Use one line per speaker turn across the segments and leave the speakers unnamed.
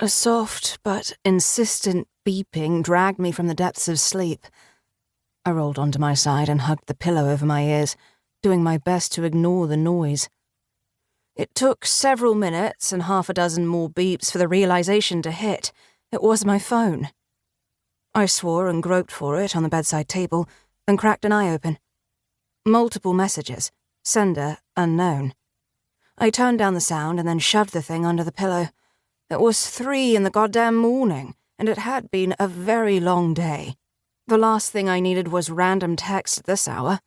A soft but insistent beeping dragged me from the depths of sleep. I rolled onto my side and hugged the pillow over my ears, doing my best to ignore the noise. It took several minutes and half a dozen more beeps for the realization to hit. It was my phone. I swore and groped for it on the bedside table, then cracked an eye open. Multiple messages. Sender unknown. I turned down the sound and then shoved the thing under the pillow. It was 3 in the goddamn morning, and it had been a very long day. The last thing I needed was random text at this hour.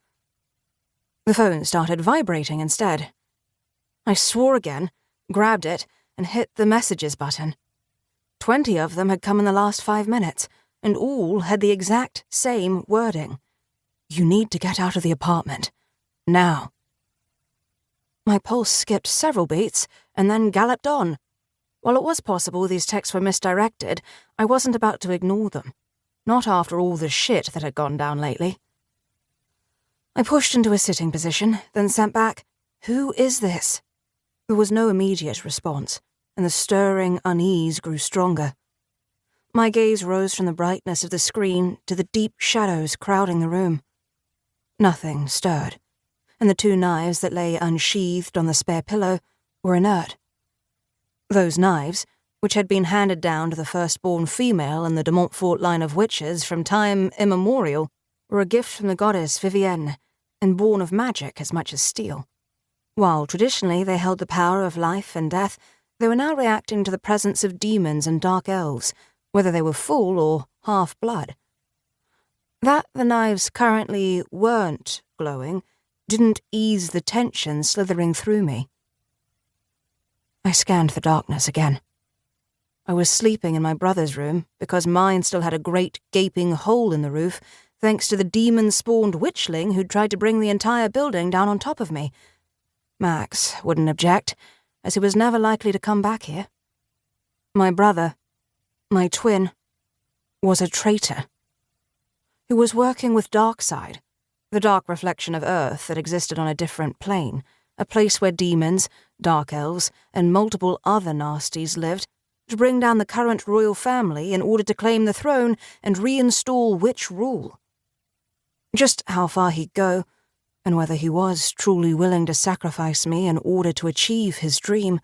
The phone started vibrating instead. I swore again, grabbed it, and hit the messages button. 20 of them had come in the last 5 minutes, and all had the exact same wording. You need to get out of the apartment. Now. My pulse skipped several beats, and then galloped on. While it was possible these texts were misdirected, I wasn't about to ignore them. Not after all the shit that had gone down lately. I pushed into a sitting position, then sent back, "Who is this?" There was no immediate response, and the stirring unease grew stronger. My gaze rose from the brightness of the screen to the deep shadows crowding the room. Nothing stirred, and the 2 knives that lay unsheathed on the spare pillow were inert. Those knives, which had been handed down to the firstborn female in the De Montfort line of witches from time immemorial, were a gift from the goddess Vivienne, and born of magic as much as steel. While traditionally they held the power of life and death, they were now reacting to the presence of demons and dark elves, whether they were full or half-blood. That the knives currently weren't glowing didn't ease the tension slithering through me. I scanned the darkness again. I was sleeping in my brother's room because mine still had a great gaping hole in the roof, thanks to the demon-spawned witchling who'd tried to bring the entire building down on top of me. Max wouldn't object, as he was never likely to come back here. My brother, my twin, was a traitor. He was working with Darkside, the dark reflection of Earth that existed on a different plane, a place where demons, dark elves, and multiple other nasties lived, to bring down the current royal family in order to claim the throne and reinstall witch rule. Just how far he'd go, and whether he was truly willing to sacrifice me in order to achieve his dream,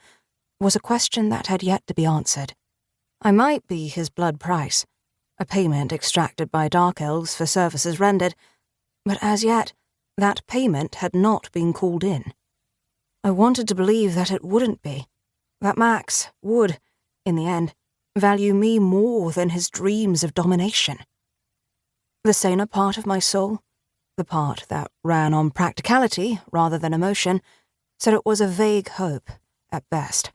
was a question that had yet to be answered. I might be his blood price, a payment extracted by dark elves for services rendered, but as yet, that payment had not been called in. I wanted to believe that it wouldn't be, that Max would, in the end, value me more than his dreams of domination. The saner part of my soul, the part that ran on practicality rather than emotion, said it was a vague hope at best.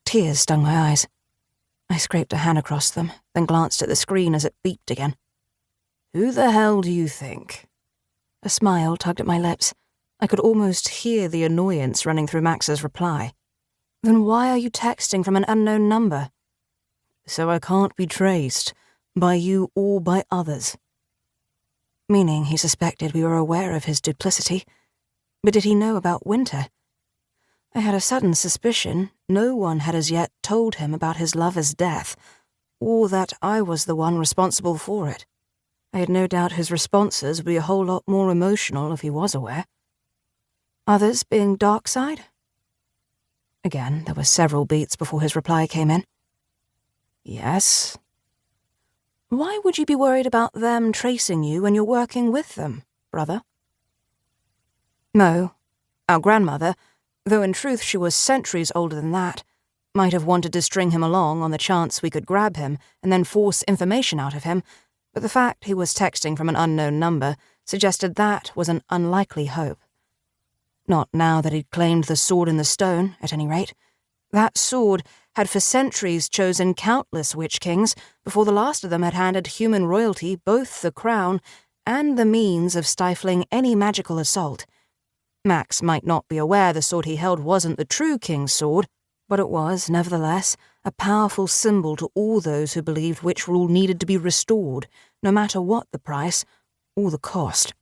Tears stung my eyes. I scraped a hand across them, then glanced at the screen as it beeped again. "Who the hell do you think?" A smile tugged at my lips. I could almost hear the annoyance running through Max's reply. "Then why are you texting from an unknown number?" "So I can't be traced, by you or by others." Meaning he suspected we were aware of his duplicity. But did he know about Winter? I had a sudden suspicion no one had as yet told him about his lover's death, or that I was the one responsible for it. I had no doubt his responses would be a whole lot more emotional if he was aware. Others being Darkside? Again, there were several beats before his reply came in. "Yes." "Why would you be worried about them tracing you when you're working with them, brother?" Mo, our grandmother, though in truth she was centuries older than that, might have wanted to string him along on the chance we could grab him and then force information out of him, but the fact he was texting from an unknown number suggested that was an unlikely hope. Not now that he'd claimed the sword in the stone, at any rate. That sword had for centuries chosen countless witch kings before the last of them had handed human royalty both the crown and the means of stifling any magical assault. Max might not be aware the sword he held wasn't the true king's sword, but it was, nevertheless, a powerful symbol to all those who believed witch rule needed to be restored, no matter what the price or the cost.